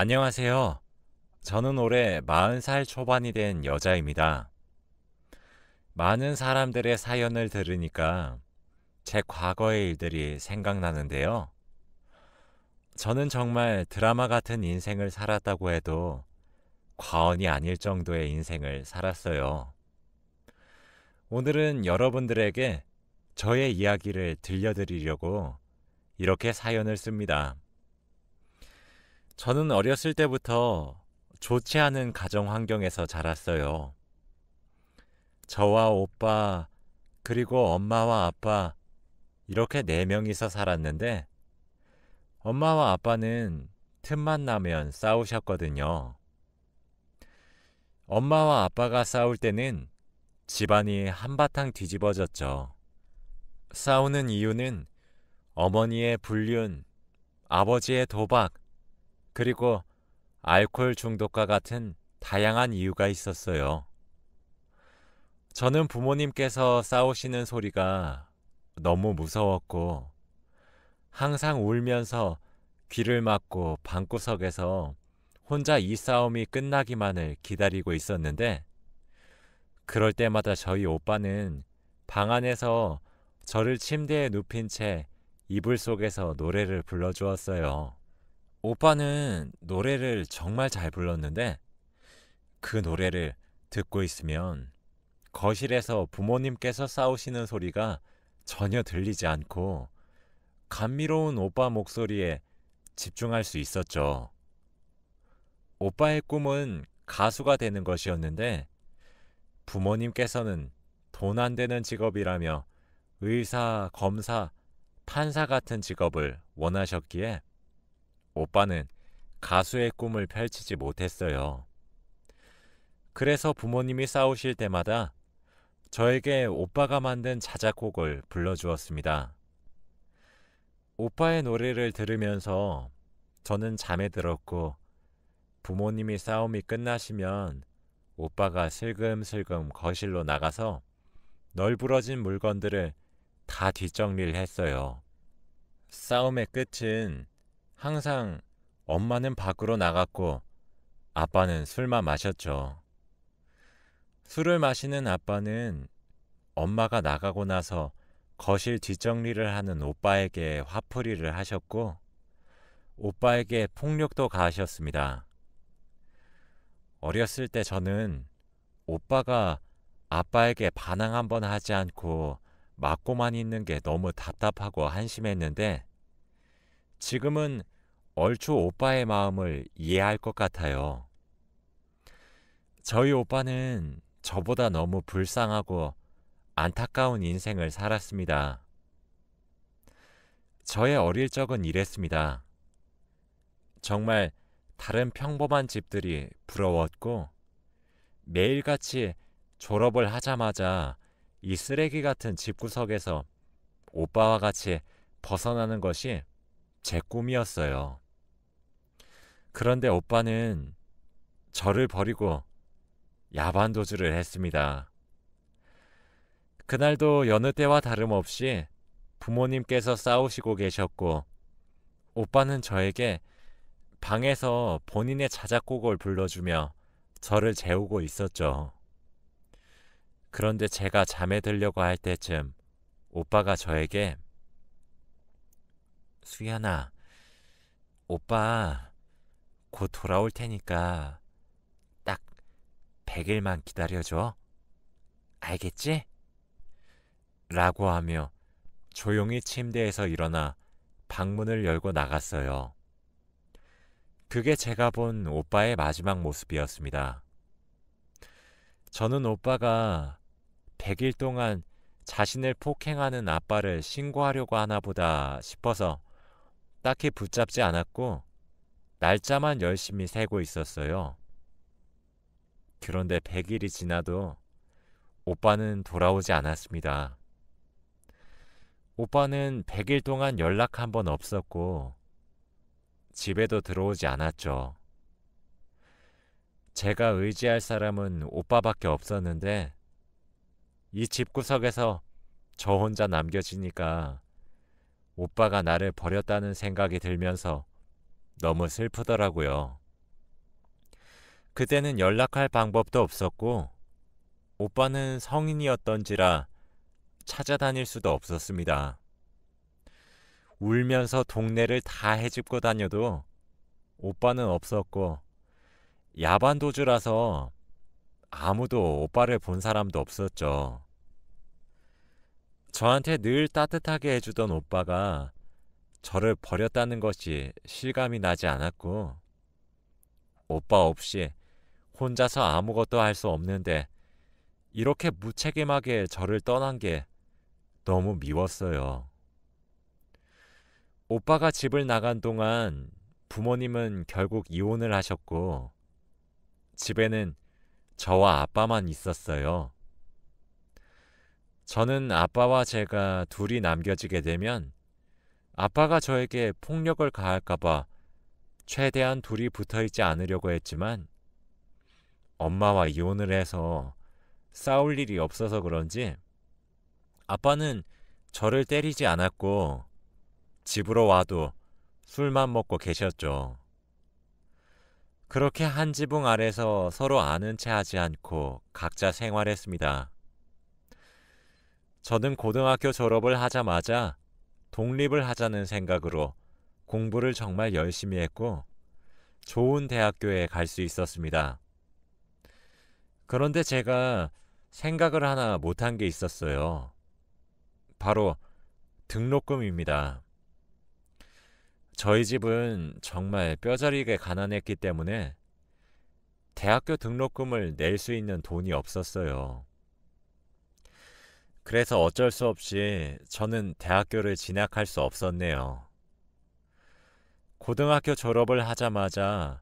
안녕하세요. 저는 올해 40살 초반이 된 여자입니다. 많은 사람들의 사연을 들으니까 제 과거의 일들이 생각나는데요. 저는 정말 드라마 같은 인생을 살았다고 해도 과언이 아닐 정도의 인생을 살았어요. 오늘은 여러분들에게 저의 이야기를 들려드리려고 이렇게 사연을 씁니다. 저는 어렸을 때부터 좋지 않은 가정 환경에서 자랐어요. 저와 오빠, 그리고 엄마와 아빠, 이렇게 네 명이서 살았는데, 엄마와 아빠는 틈만 나면 싸우셨거든요. 엄마와 아빠가 싸울 때는 집안이 한바탕 뒤집어졌죠. 싸우는 이유는 어머니의 불륜, 아버지의 도박, 그리고 알코올 중독과 같은 다양한 이유가 있었어요. 저는 부모님께서 싸우시는 소리가 너무 무서웠고, 항상 울면서 귀를 막고 방구석에서 혼자 이 싸움이 끝나기만을 기다리고 있었는데, 그럴 때마다 저희 오빠는 방 안에서 저를 침대에 눕힌 채 이불 속에서 노래를 불러주었어요. 오빠는 노래를 정말 잘 불렀는데, 그 노래를 듣고 있으면 거실에서 부모님께서 싸우시는 소리가 전혀 들리지 않고 감미로운 오빠 목소리에 집중할 수 있었죠. 오빠의 꿈은 가수가 되는 것이었는데 부모님께서는 돈 안 되는 직업이라며 의사, 검사, 판사 같은 직업을 원하셨기에 오빠는 가수의 꿈을 펼치지 못했어요. 그래서 부모님이 싸우실 때마다 저에게 오빠가 만든 자작곡을 불러주었습니다. 오빠의 노래를 들으면서 저는 잠에 들었고 부모님이 싸움이 끝나시면 오빠가 슬금슬금 거실로 나가서 널브러진 물건들을 다 뒷정리를 했어요. 싸움의 끝은 항상 엄마는 밖으로 나갔고 아빠는 술만 마셨죠. 술을 마시는 아빠는 엄마가 나가고 나서 거실 뒷정리를 하는 오빠에게 화풀이를 하셨고 오빠에게 폭력도 가하셨습니다. 어렸을 때 저는 오빠가 아빠에게 반항 한번 하지 않고 맞고만 있는 게 너무 답답하고 한심했는데 지금은 얼추 오빠의 마음을 이해할 것 같아요. 저희 오빠는 저보다 너무 불쌍하고 안타까운 인생을 살았습니다. 저의 어릴 적은 이랬습니다. 정말 다른 평범한 집들이 부러웠고 매일같이 졸업을 하자마자 이 쓰레기 같은 집구석에서 오빠와 같이 벗어나는 것이 제 꿈이었어요. 그런데 오빠는 저를 버리고 야반도주를 했습니다. 그날도 여느 때와 다름없이 부모님께서 싸우시고 계셨고 오빠는 저에게 방에서 본인의 자작곡을 불러주며 저를 재우고 있었죠. 그런데 제가 잠에 들려고 할 때쯤 오빠가 저에게 수연아, 오빠 곧 돌아올 테니까 딱 100일만 기다려줘. 알겠지? 라고 하며 조용히 침대에서 일어나 방문을 열고 나갔어요. 그게 제가 본 오빠의 마지막 모습이었습니다. 저는 오빠가 100일 동안 자신을 폭행하는 아빠를 신고하려고 하나 보다 싶어서 딱히 붙잡지 않았고 날짜만 열심히 세고 있었어요. 그런데 100일이 지나도 오빠는 돌아오지 않았습니다. 오빠는 100일 동안 연락 한 번 없었고 집에도 들어오지 않았죠. 제가 의지할 사람은 오빠밖에 없었는데 이 집구석에서 저 혼자 남겨지니까 오빠가 나를 버렸다는 생각이 들면서 너무 슬프더라고요. 그때는 연락할 방법도 없었고 오빠는 성인이었던지라 찾아다닐 수도 없었습니다. 울면서 동네를 다 헤집고 다녀도 오빠는 없었고 야반 도주라서 아무도 오빠를 본 사람도 없었죠. 저한테 늘 따뜻하게 해주던 오빠가 저를 버렸다는 것이 실감이 나지 않았고 오빠 없이 혼자서 아무것도 할 수 없는데 이렇게 무책임하게 저를 떠난 게 너무 미웠어요. 오빠가 집을 나간 동안 부모님은 결국 이혼을 하셨고 집에는 저와 아빠만 있었어요. 저는 아빠와 제가 둘이 남겨지게 되면 아빠가 저에게 폭력을 가할까봐 최대한 둘이 붙어있지 않으려고 했지만 엄마와 이혼을 해서 싸울 일이 없어서 그런지 아빠는 저를 때리지 않았고 집으로 와도 술만 먹고 계셨죠. 그렇게 한 지붕 아래서 서로 아는 체 하지 않고 각자 생활했습니다. 저는 고등학교 졸업을 하자마자 독립을 하자는 생각으로 공부를 정말 열심히 했고 좋은 대학교에 갈 수 있었습니다. 그런데 제가 생각을 하나 못한 게 있었어요. 바로 등록금입니다. 저희 집은 정말 뼈저리게 가난했기 때문에 대학교 등록금을 낼 수 있는 돈이 없었어요. 그래서 어쩔 수 없이 저는 대학교를 진학할 수 없었네요. 고등학교 졸업을 하자마자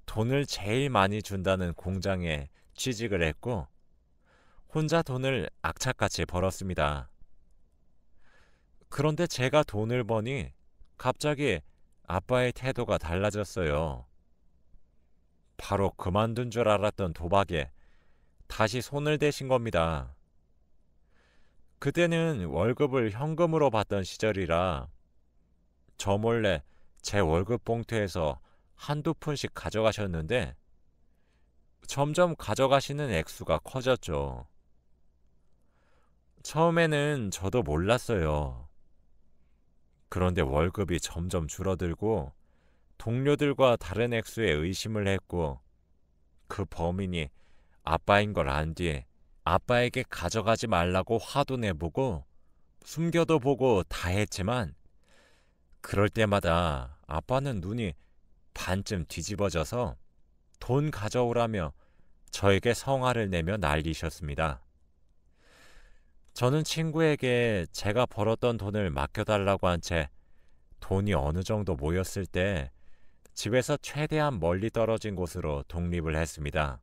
돈을 제일 많이 준다는 공장에 취직을 했고 혼자 돈을 악착같이 벌었습니다. 그런데 제가 돈을 버니 갑자기 아빠의 태도가 달라졌어요. 바로 그만둔 줄 알았던 도박에 다시 손을 대신 겁니다. 그때는 월급을 현금으로 받던 시절이라 저 몰래 제 월급 봉투에서 한두 푼씩 가져가셨는데 점점 가져가시는 액수가 커졌죠. 처음에는 저도 몰랐어요. 그런데 월급이 점점 줄어들고 동료들과 다른 액수에 의심을 했고 그 범인이 아빠인 걸 안 뒤에 아빠에게 가져가지 말라고 화도 내보고 숨겨도 보고 다 했지만 그럴 때마다 아빠는 눈이 반쯤 뒤집어져서 돈 가져오라며 저에게 성화를 내며 난리셨습니다. 저는 친구에게 제가 벌었던 돈을 맡겨달라고 한 채 돈이 어느 정도 모였을 때 집에서 최대한 멀리 떨어진 곳으로 독립을 했습니다.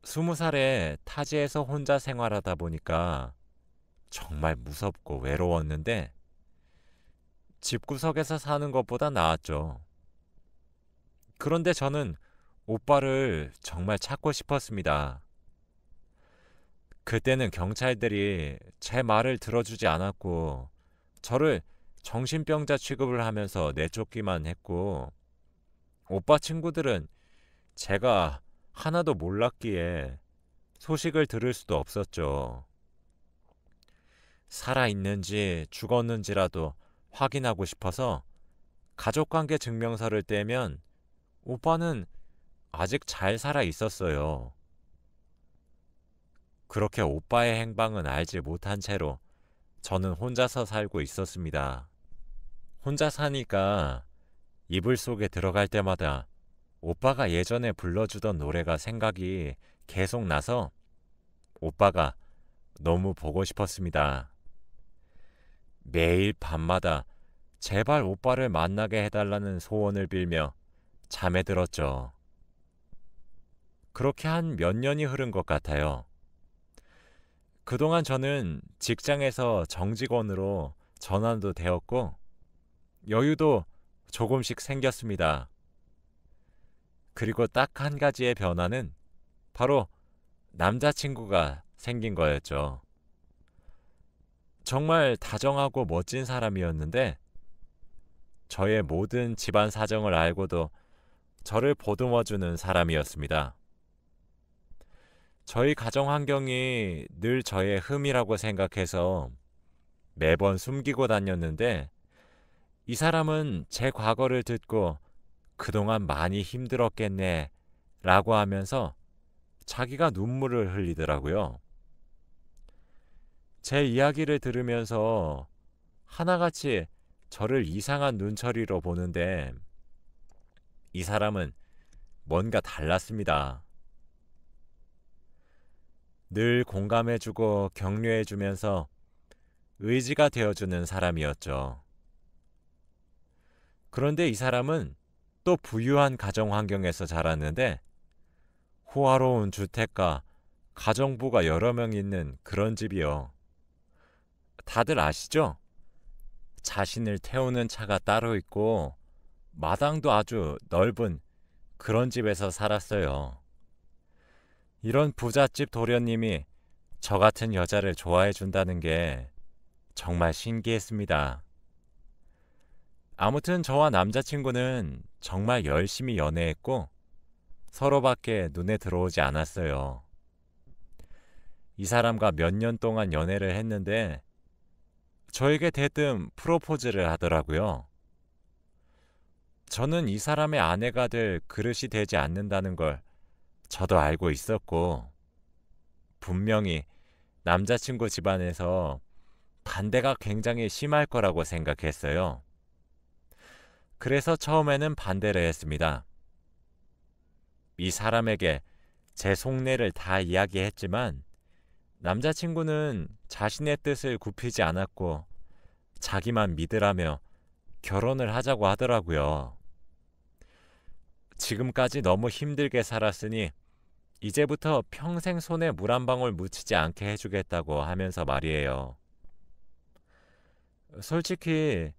20살에 타지에서 혼자 생활하다 보니까 정말 무섭고 외로웠는데 집구석에서 사는 것보다 나았죠. 그런데 저는 오빠를 정말 찾고 싶었습니다. 그때는 경찰들이 제 말을 들어주지 않았고 저를 정신병자 취급을 하면서 내쫓기만 했고 오빠 친구들은 제가 하나도 몰랐기에 소식을 들을 수도 없었죠. 살아있는지 죽었는지라도 확인하고 싶어서 가족관계 증명서를 떼면 오빠는 아직 잘 살아 있었어요. 그렇게 오빠의 행방은 알지 못한 채로 저는 혼자서 살고 있었습니다. 혼자 사니까 이불 속에 들어갈 때마다 오빠가 예전에 불러주던 노래가 생각이 계속 나서 오빠가 너무 보고 싶었습니다. 매일 밤마다 제발 오빠를 만나게 해달라는 소원을 빌며 잠에 들었죠. 그렇게 한 몇 년이 흐른 것 같아요. 그동안 저는 직장에서 정직원으로 전환도 되었고 여유도 조금씩 생겼습니다. 그리고 딱 한 가지의 변화는 바로 남자친구가 생긴 거였죠. 정말 다정하고 멋진 사람이었는데 저의 모든 집안 사정을 알고도 저를 보듬어주는 사람이었습니다. 저희 가정 환경이 늘 저의 흠이라고 생각해서 매번 숨기고 다녔는데 이 사람은 제 과거를 듣고 그동안 많이 힘들었겠네 라고 하면서 자기가 눈물을 흘리더라고요. 제 이야기를 들으면서 하나같이 저를 이상한 눈초리로 보는데 이 사람은 뭔가 달랐습니다. 늘 공감해주고 격려해주면서 의지가 되어주는 사람이었죠. 그런데 이 사람은 또 부유한 가정 환경에서 자랐는데 호화로운 주택가, 가정부가 여러 명 있는 그런 집이요. 다들 아시죠? 자신을 태우는 차가 따로 있고 마당도 아주 넓은 그런 집에서 살았어요. 이런 부잣집 도련님이 저 같은 여자를 좋아해 준다는 게 정말 신기했습니다. 아무튼 저와 남자친구는 정말 열심히 연애했고 서로밖에 눈에 들어오지 않았어요. 이 사람과 몇 년 동안 연애를 했는데 저에게 대뜸 프로포즈를 하더라고요. 저는 이 사람의 아내가 될 그릇이 되지 않는다는 걸 저도 알고 있었고 분명히 남자친구 집안에서 반대가 굉장히 심할 거라고 생각했어요. 그래서 처음에는 반대를 했습니다. 이 사람에게 제 속내를 다 이야기했지만 남자친구는 자신의 뜻을 굽히지 않았고 자기만 믿으라며 결혼을 하자고 하더라고요. 지금까지 너무 힘들게 살았으니 이제부터 평생 손에 물 한 방울 묻히지 않게 해주겠다고 하면서 말이에요. 솔직히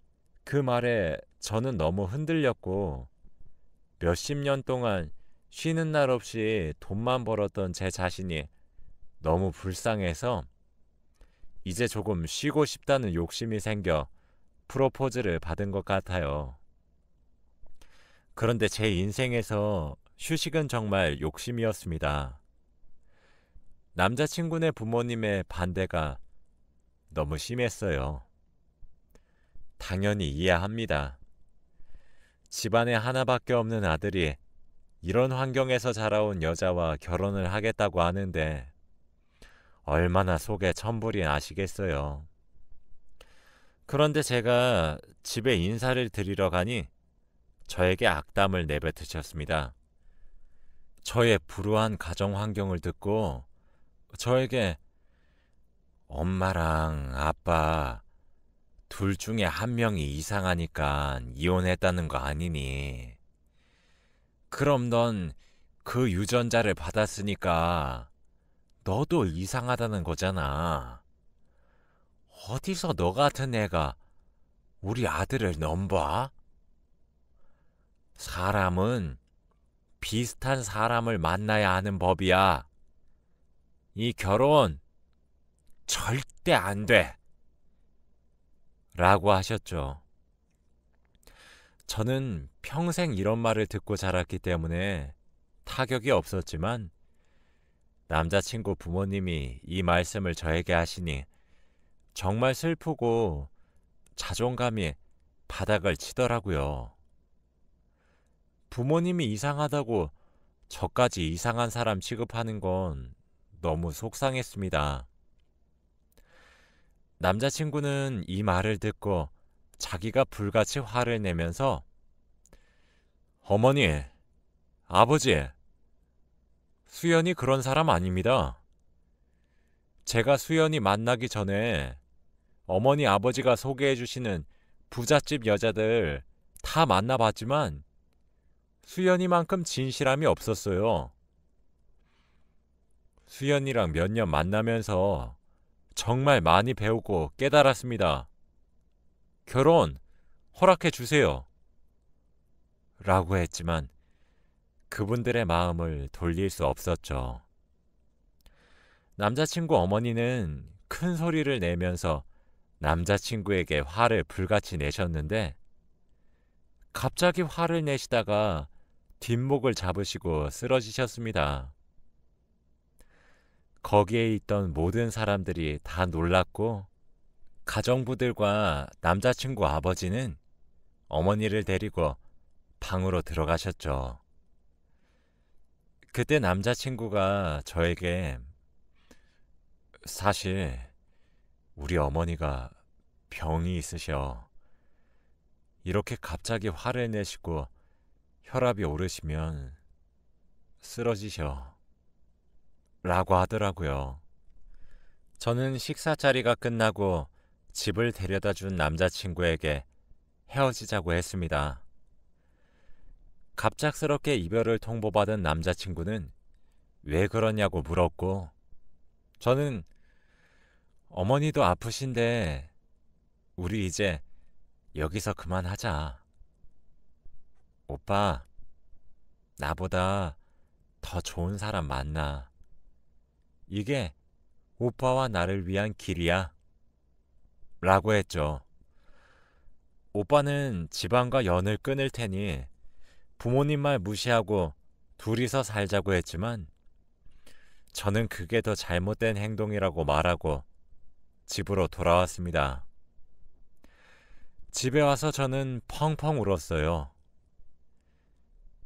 그 말에 저는 너무 흔들렸고 몇십 년 동안 쉬는 날 없이 돈만 벌었던 제 자신이 너무 불쌍해서 이제 조금 쉬고 싶다는 욕심이 생겨 프로포즈를 받은 것 같아요. 그런데 제 인생에서 휴식은 정말 욕심이었습니다. 남자친구네 부모님의 반대가 너무 심했어요. 당연히 이해합니다. 집안에 하나밖에 없는 아들이 이런 환경에서 자라온 여자와 결혼을 하겠다고 하는데 얼마나 속에 천불이 나시겠어요. 그런데 제가 집에 인사를 드리러 가니 저에게 악담을 내뱉으셨습니다. 저의 불우한 가정 환경을 듣고 저에게 엄마랑 아빠 둘 중에 한 명이 이상하니까 이혼했다는 거 아니니? 그럼 넌 그 유전자를 받았으니까 너도 이상하다는 거잖아. 어디서 너 같은 애가 우리 아들을 넘봐? 사람은 비슷한 사람을 만나야 하는 법이야. 이 결혼 절대 안 돼. 라고 하셨죠. 저는 평생 이런 말을 듣고 자랐기 때문에 타격이 없었지만 남자친구 부모님이 이 말씀을 저에게 하시니 정말 슬프고 자존감이 바닥을 치더라고요. 부모님이 이상하다고 저까지 이상한 사람 취급하는 건 너무 속상했습니다. 남자친구는 이 말을 듣고 자기가 불같이 화를 내면서 어머니, 아버지, 수연이 그런 사람 아닙니다. 제가 수연이 만나기 전에 어머니 아버지가 소개해 주시는 부잣집 여자들 다 만나봤지만 수연이만큼 진실함이 없었어요. 수연이랑 몇 년 만나면서 정말 많이 배우고 깨달았습니다. 결혼 허락해 주세요. 라고 했지만 그분들의 마음을 돌릴 수 없었죠. 남자친구 어머니는 큰 소리를 내면서 남자친구에게 화를 불같이 내셨는데 갑자기 화를 내시다가 뒷목을 잡으시고 쓰러지셨습니다. 거기에 있던 모든 사람들이 다 놀랐고 가정부들과 남자친구 아버지는 어머니를 데리고 방으로 들어가셨죠. 그때 남자친구가 저에게 사실 우리 어머니가 병이 있으셔. 이렇게 갑자기 화를 내시고 혈압이 오르시면 쓰러지셔. 라고 하더라고요. 저는 식사 자리가 끝나고 집을 데려다 준 남자친구에게 헤어지자고 했습니다. 갑작스럽게 이별을 통보받은 남자친구는 왜 그러냐고 물었고, 저는 어머니도 아프신데 우리 이제 여기서 그만하자. 오빠, 나보다 더 좋은 사람 만나. 이게 오빠와 나를 위한 길이야. 라고 했죠. 오빠는 집안과 연을 끊을 테니 부모님 말 무시하고 둘이서 살자고 했지만 저는 그게 더 잘못된 행동이라고 말하고 집으로 돌아왔습니다. 집에 와서 저는 펑펑 울었어요.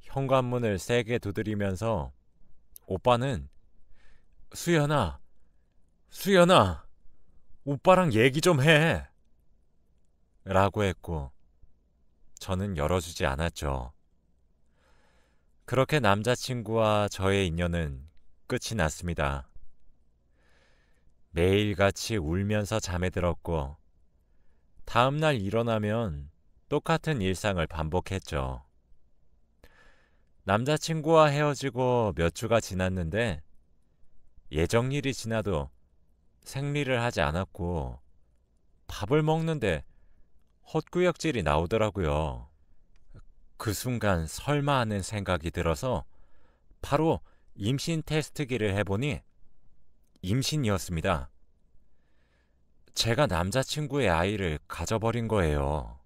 현관문을 세게 두드리면서 오빠는 수연아, 수연아, 오빠랑 얘기 좀 해. 라고 했고 저는 열어주지 않았죠. 그렇게 남자친구와 저의 인연은 끝이 났습니다. 매일같이 울면서 잠에 들었고 다음날 일어나면 똑같은 일상을 반복했죠. 남자친구와 헤어지고 몇 주가 지났는데 예정일이 지나도 생리를 하지 않았고 밥을 먹는데 헛구역질이 나오더라고요. 그 순간 설마 하는 생각이 들어서 바로 임신 테스트기를 해보니 임신이었습니다. 제가 남자친구의 아이를 가져버린 거예요.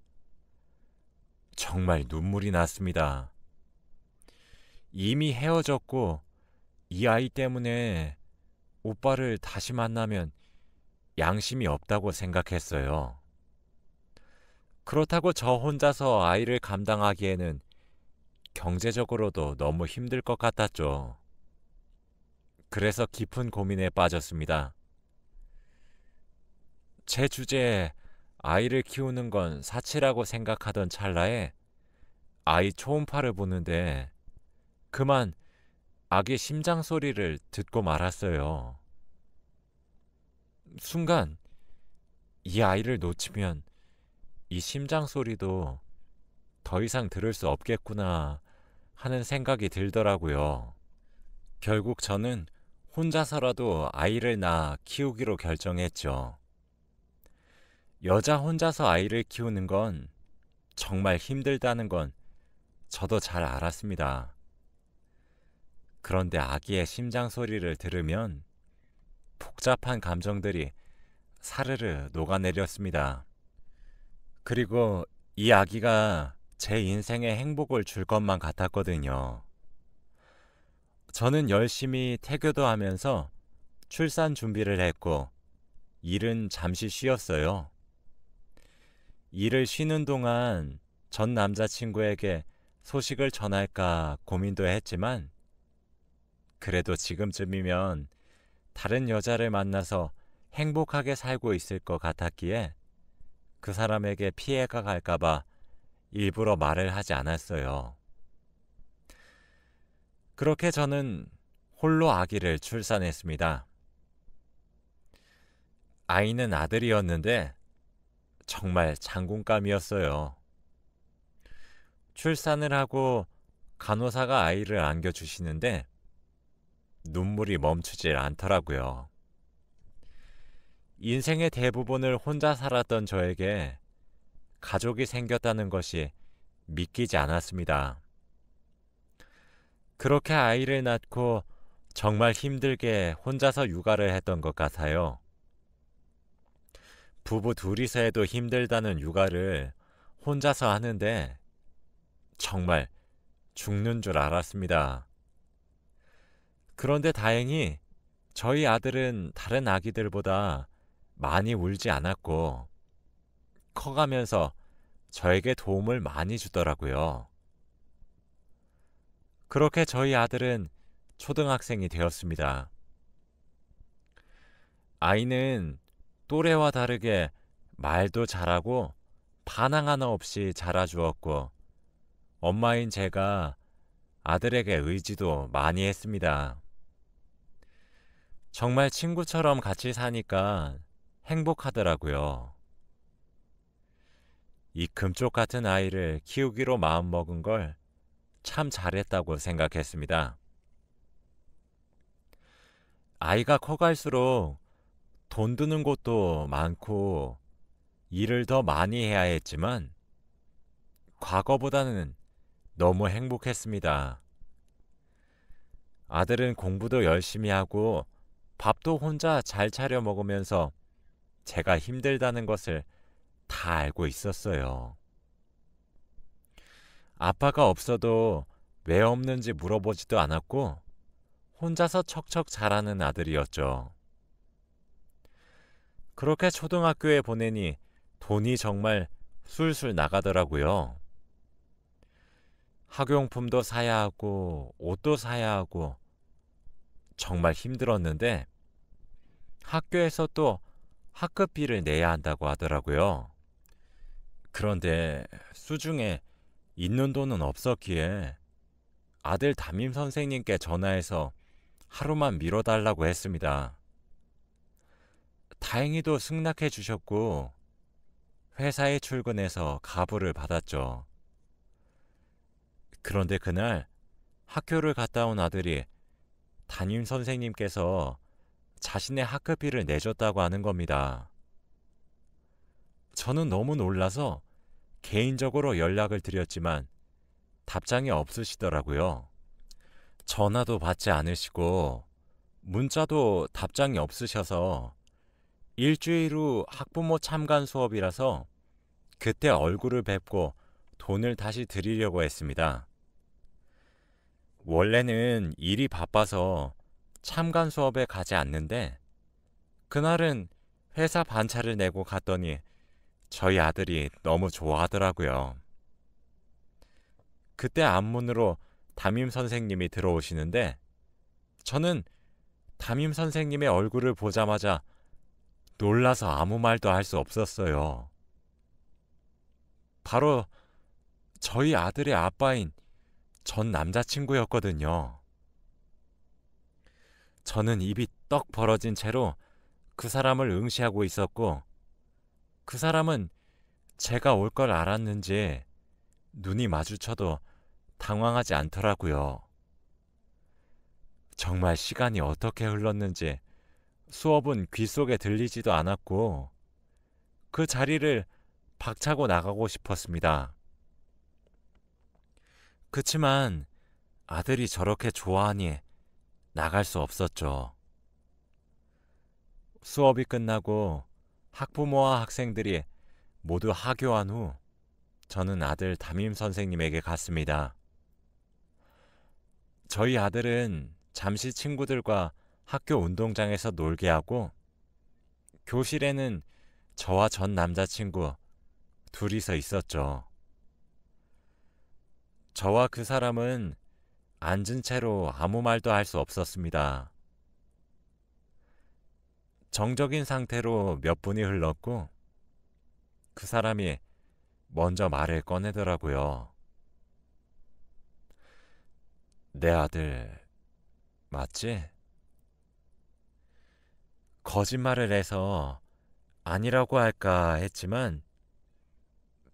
정말 눈물이 났습니다. 이미 헤어졌고 이 아이 때문에 오빠를 다시 만나면 양심이 없다고 생각했어요. 그렇다고 저 혼자서 아이를 감당하기에는 경제적으로도 너무 힘들 것 같았죠. 그래서 깊은 고민에 빠졌습니다. 제 주제에 아이를 키우는 건 사치라고 생각하던 찰나에 아이 초음파를 보는데 그만 아기 심장 소리를 듣고 말았어요. 순간 이 아이를 놓치면 이 심장 소리도 더 이상 들을 수 없겠구나 하는 생각이 들더라고요. 결국 저는 혼자서라도 아이를 낳아 키우기로 결정했죠. 여자 혼자서 아이를 키우는 건 정말 힘들다는 건 저도 잘 알았습니다. 그런데 아기의 심장 소리를 들으면 복잡한 감정들이 사르르 녹아내렸습니다. 그리고 이 아기가 제 인생에 행복을 줄 것만 같았거든요. 저는 열심히 태교도 하면서 출산 준비를 했고 일은 잠시 쉬었어요. 일을 쉬는 동안 전 남자친구에게 소식을 전할까 고민도 했지만 그래도 지금쯤이면 다른 여자를 만나서 행복하게 살고 있을 것 같았기에 그 사람에게 피해가 갈까봐 일부러 말을 하지 않았어요. 그렇게 저는 홀로 아기를 출산했습니다. 아이는 아들이었는데 정말 장군감이었어요. 출산을 하고 간호사가 아이를 안겨주시는데 눈물이 멈추질 않더라고요. 인생의 대부분을 혼자 살았던 저에게 가족이 생겼다는 것이 믿기지 않았습니다. 그렇게 아이를 낳고 정말 힘들게 혼자서 육아를 했던 것 같아요. 부부 둘이서 해도 힘들다는 육아를 혼자서 하는데 정말 죽는 줄 알았습니다. 그런데 다행히 저희 아들은 다른 아기들보다 많이 울지 않았고 커가면서 저에게 도움을 많이 주더라고요. 그렇게 저희 아들은 초등학생이 되었습니다. 아이는 또래와 다르게 말도 잘하고 반항 하나 없이 자라주었고 엄마인 제가 아들에게 의지도 많이 했습니다. 정말 친구처럼 같이 사니까 행복하더라고요. 이 금쪽 같은 아이를 키우기로 마음먹은 걸 참 잘했다고 생각했습니다. 아이가 커갈수록 돈 드는 곳도 많고 일을 더 많이 해야 했지만 과거보다는 너무 행복했습니다. 아들은 공부도 열심히 하고 밥도 혼자 잘 차려 먹으면서 제가 힘들다는 것을 다 알고 있었어요. 아빠가 없어도 왜 없는지 물어보지도 않았고 혼자서 척척 자라는 아들이었죠. 그렇게 초등학교에 보내니 돈이 정말 술술 나가더라고요. 학용품도 사야 하고 옷도 사야 하고 정말 힘들었는데 학교에서 또 학급비를 내야 한다고 하더라고요. 그런데 수중에 있는 돈은 없었기에 아들 담임 선생님께 전화해서 하루만 미뤄달라고 했습니다. 다행히도 승낙해 주셨고 회사에 출근해서 가부를 받았죠. 그런데 그날 학교를 갔다 온 아들이 담임 선생님께서 자신의 학급비를 내줬다고 하는 겁니다. 저는 너무 놀라서 개인적으로 연락을 드렸지만 답장이 없으시더라고요. 전화도 받지 않으시고 문자도 답장이 없으셔서 일주일 후 학부모 참관 수업이라서 그때 얼굴을 뵙고 돈을 다시 드리려고 했습니다. 원래는 일이 바빠서 참관 수업에 가지 않는데 그날은 회사 반차를 내고 갔더니 저희 아들이 너무 좋아하더라고요. 그때 앞문으로 담임 선생님이 들어오시는데 저는 담임 선생님의 얼굴을 보자마자 놀라서 아무 말도 할 수 없었어요. 바로 저희 아들의 아빠인 전 남자친구였거든요. 저는 입이 떡 벌어진 채로 그 사람을 응시하고 있었고 그 사람은 제가 올 걸 알았는지 눈이 마주쳐도 당황하지 않더라고요. 정말 시간이 어떻게 흘렀는지 수업은 귓속에 들리지도 않았고 그 자리를 박차고 나가고 싶었습니다. 그치만 아들이 저렇게 좋아하니 나갈 수 없었죠. 수업이 끝나고 학부모와 학생들이 모두 하교한 후 저는 아들 담임 선생님에게 갔습니다. 저희 아들은 잠시 친구들과 학교 운동장에서 놀게 하고 교실에는 저와 전 남자친구 둘이서 있었죠. 저와 그 사람은 앉은 채로 아무 말도 할 수 없었습니다. 정적인 상태로 몇 분이 흘렀고 그 사람이 먼저 말을 꺼내더라고요. 내 아들 맞지? 거짓말을 해서 아니라고 할까 했지만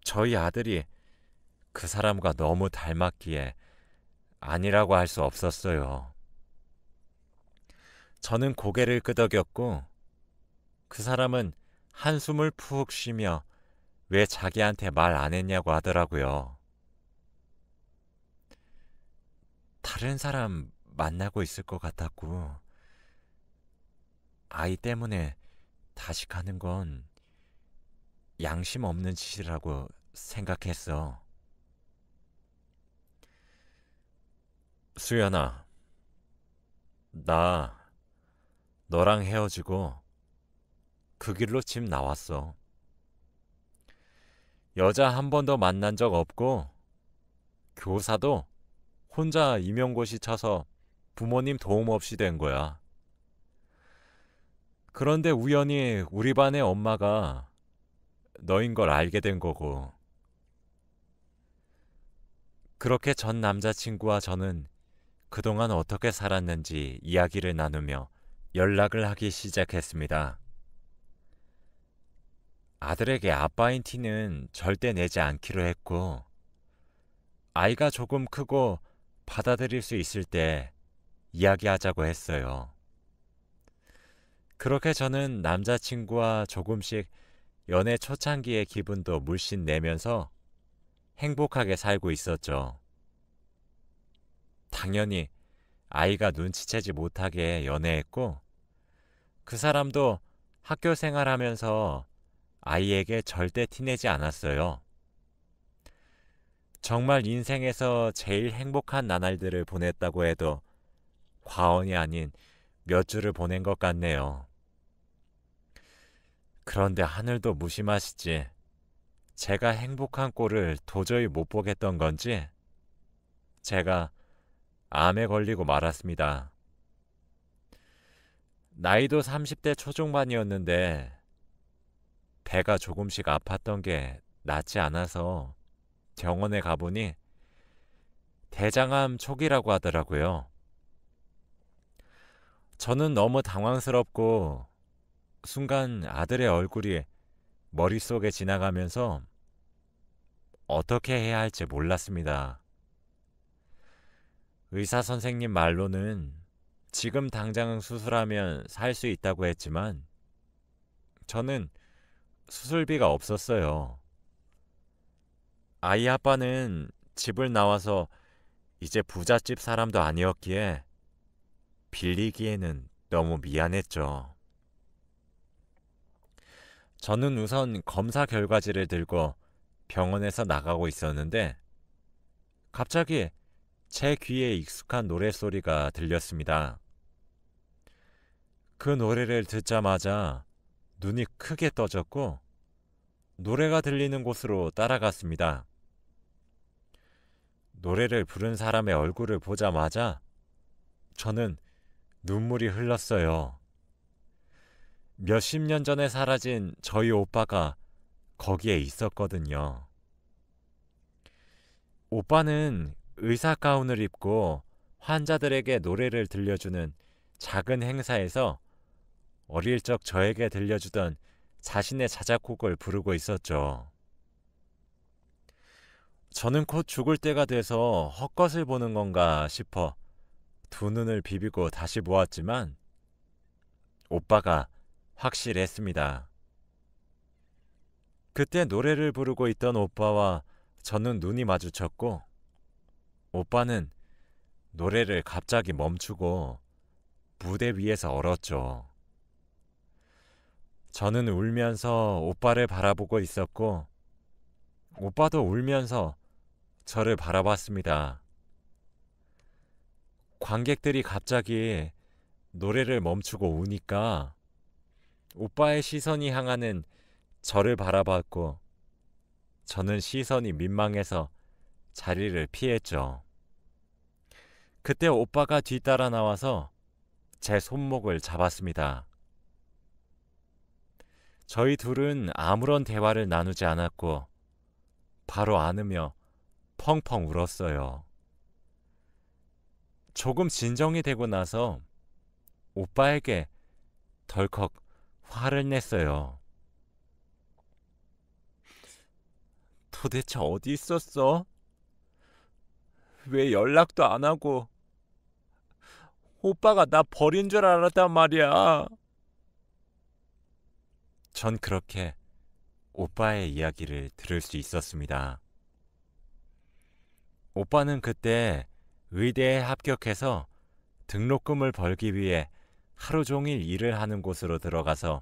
저희 아들이 그 사람과 너무 닮았기에 아니라고 할 수 없었어요. 저는 고개를 끄덕였고 그 사람은 한숨을 푹 쉬며 왜 자기한테 말 안 했냐고 하더라고요. 다른 사람 만나고 있을 것 같았고 아이 때문에 다시 가는 건 양심 없는 짓이라고 생각했어. 수연아, 나 너랑 헤어지고 그 길로 집 나왔어. 여자 한 번도 만난 적 없고 교사도 혼자 임용고시 쳐서 부모님 도움 없이 된 거야. 그런데 우연히 우리 반의 엄마가 너인 걸 알게 된 거고, 그렇게 전 남자친구와 저는 그동안 어떻게 살았는지 이야기를 나누며 연락을 하기 시작했습니다. 아들에게 아빠인 티는 절대 내지 않기로 했고, 아이가 조금 크고 받아들일 수 있을 때 이야기하자고 했어요. 그렇게 저는 남자친구와 조금씩 연애 초창기의 기분도 물씬 내면서 행복하게 살고 있었죠. 당연히 아이가 눈치채지 못하게 연애했고, 그 사람도 학교 생활하면서 아이에게 절대 티내지 않았어요. 정말 인생에서 제일 행복한 나날들을 보냈다고 해도 과언이 아닌 몇 주를 보낸 것 같네요. 그런데 하늘도 무심하시지. 제가 행복한 꼴을 도저히 못 보겠던 건지 제가 암에 걸리고 말았습니다. 나이도 30대 초중반이었는데 배가 조금씩 아팠던 게 낫지 않아서 병원에 가보니 대장암 초기라고 하더라고요. 저는 너무 당황스럽고 순간 아들의 얼굴이 머릿속에 지나가면서 어떻게 해야 할지 몰랐습니다. 의사 선생님 말로는 지금 당장 수술하면 살 수 있다고 했지만 저는 수술비가 없었어요. 아이 아빠는 집을 나와서 이제 부잣집 사람도 아니었기에 빌리기에는 너무 미안했죠. 저는 우선 검사 결과지를 들고 병원에서 나가고 있었는데 갑자기 제 귀에 익숙한 노랫소리가 들렸습니다. 그 노래를 듣자마자 눈이 크게 떠졌고 노래가 들리는 곳으로 따라갔습니다. 노래를 부른 사람의 얼굴을 보자마자 저는 눈물이 흘렀어요. 몇십 년 전에 사라진 저희 오빠가 거기에 있었거든요. 오빠는 의사 가운을 입고 환자들에게 노래를 들려주는 작은 행사에서 어릴 적 저에게 들려주던 자신의 자작곡을 부르고 있었죠. 저는 곧 죽을 때가 돼서 헛것을 보는 건가 싶어 두 눈을 비비고 다시 보았지만 오빠가 확실했습니다. 그때 노래를 부르고 있던 오빠와 저는 눈이 마주쳤고 오빠는 노래를 갑자기 멈추고 무대 위에서 얼었죠. 저는 울면서 오빠를 바라보고 있었고 오빠도 울면서 저를 바라봤습니다. 관객들이 갑자기 노래를 멈추고 우니까 오빠의 시선이 향하는 저를 바라봤고 저는 시선이 민망해서 자리를 피했죠. 그때 오빠가 뒤따라 나와서 제 손목을 잡았습니다. 저희 둘은 아무런 대화를 나누지 않았고 바로 안으며 펑펑 울었어요. 조금 진정이 되고 나서 오빠에게 덜컥 화를 냈어요. 도대체 어디 있었어? 왜 연락도 안 하고? 오빠가 나 버린 줄 알았단 말이야. 전 그렇게 오빠의 이야기를 들을 수 있었습니다. 오빠는 그때 의대에 합격해서 등록금을 벌기 위해 하루 종일 일을 하는 곳으로 들어가서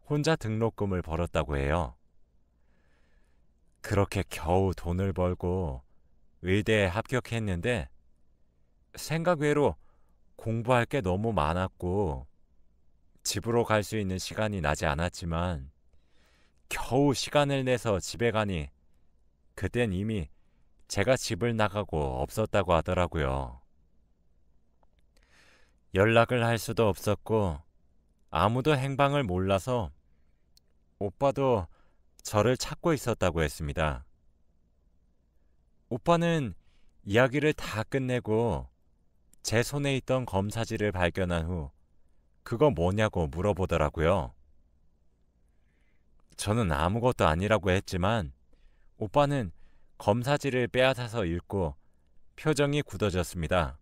혼자 등록금을 벌었다고 해요. 그렇게 겨우 돈을 벌고 의대에 합격했는데 생각 외로 공부할 게 너무 많았고 집으로 갈 수 있는 시간이 나지 않았지만 겨우 시간을 내서 집에 가니 그땐 이미 제가 집을 나가고 없었다고 하더라고요. 연락을 할 수도 없었고 아무도 행방을 몰라서 오빠도 저를 찾고 있었다고 했습니다. 오빠는 이야기를 다 끝내고 제 손에 있던 검사지를 발견한 후 그거 뭐냐고 물어보더라고요. 저는 아무것도 아니라고 했지만 오빠는 검사지를 빼앗아서 읽고 표정이 굳어졌습니다.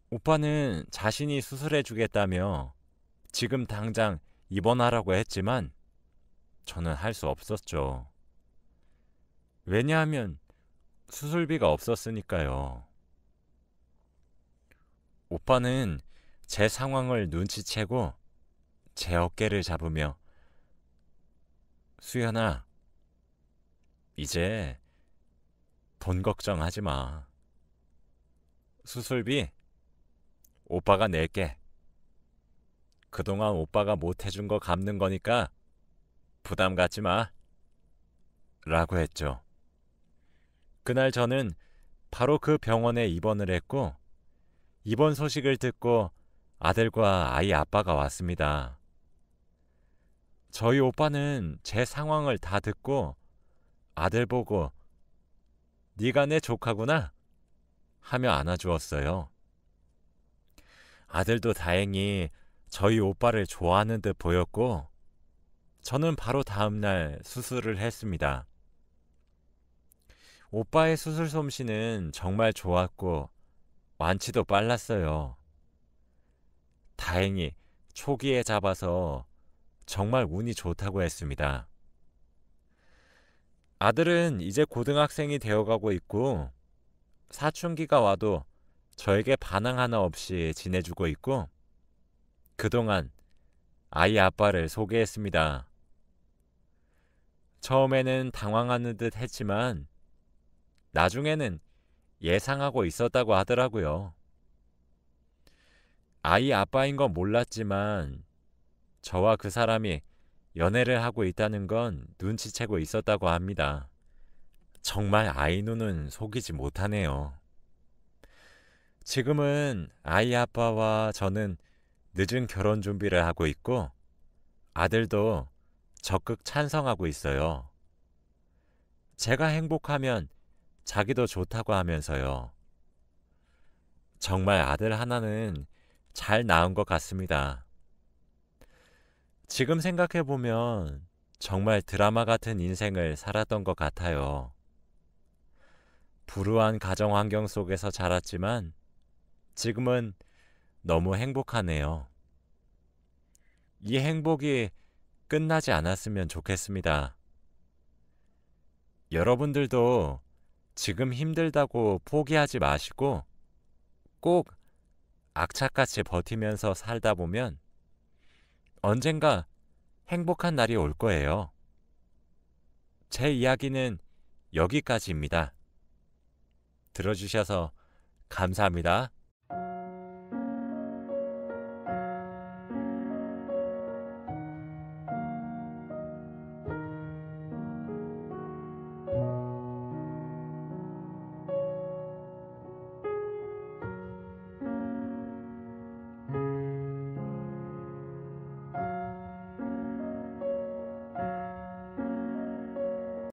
오빠는 자신이 수술해 주겠다며 지금 당장 입원하라고 했지만 저는 할 수 없었죠. 왜냐하면 수술비가 없었으니까요. 오빠는 제 상황을 눈치채고 제 어깨를 잡으며 수연아, 이제 돈 걱정하지 마. 수술비 오빠가 낼게. 그동안 오빠가 못 해준 거 갚는 거니까 부담 갖지 마. 라고 했죠. 그날 저는 바로 그 병원에 입원을 했고 입원 소식을 듣고 아들과 아이 아빠가 왔습니다. 저희 오빠는 제 상황을 다 듣고 아들 보고 네가 내 조카구나 하며 안아주었어요. 아들도 다행히 저희 오빠를 좋아하는 듯 보였고 저는 바로 다음날 수술을 했습니다. 오빠의 수술 솜씨는 정말 좋았고 완치도 빨랐어요. 다행히 초기에 잡아서 정말 운이 좋다고 했습니다. 아들은 이제 고등학생이 되어가고 있고 사춘기가 와도 저에게 반항 하나 없이 지내주고 있고 그동안 아이 아빠를 소개했습니다. 처음에는 당황하는 듯 했지만 나중에는 예상하고 있었다고 하더라고요. 아이 아빠인 건 몰랐지만 저와 그 사람이 연애를 하고 있다는 건 눈치채고 있었다고 합니다. 정말 아이 눈은 속이지 못하네요. 지금은 아이 아빠와 저는 늦은 결혼 준비를 하고 있고 아들도 적극 찬성하고 있어요. 제가 행복하면 자기도 좋다고 하면서요. 정말 아들 하나는 잘 낳은 것 같습니다. 지금 생각해보면 정말 드라마 같은 인생을 살았던 것 같아요. 불우한 가정 환경 속에서 자랐지만 지금은 너무 행복하네요. 이 행복이 끝나지 않았으면 좋겠습니다. 여러분들도 지금 힘들다고 포기하지 마시고 꼭 악착같이 버티면서 살다 보면 언젠가 행복한 날이 올 거예요. 제 이야기는 여기까지입니다. 들어주셔서 감사합니다.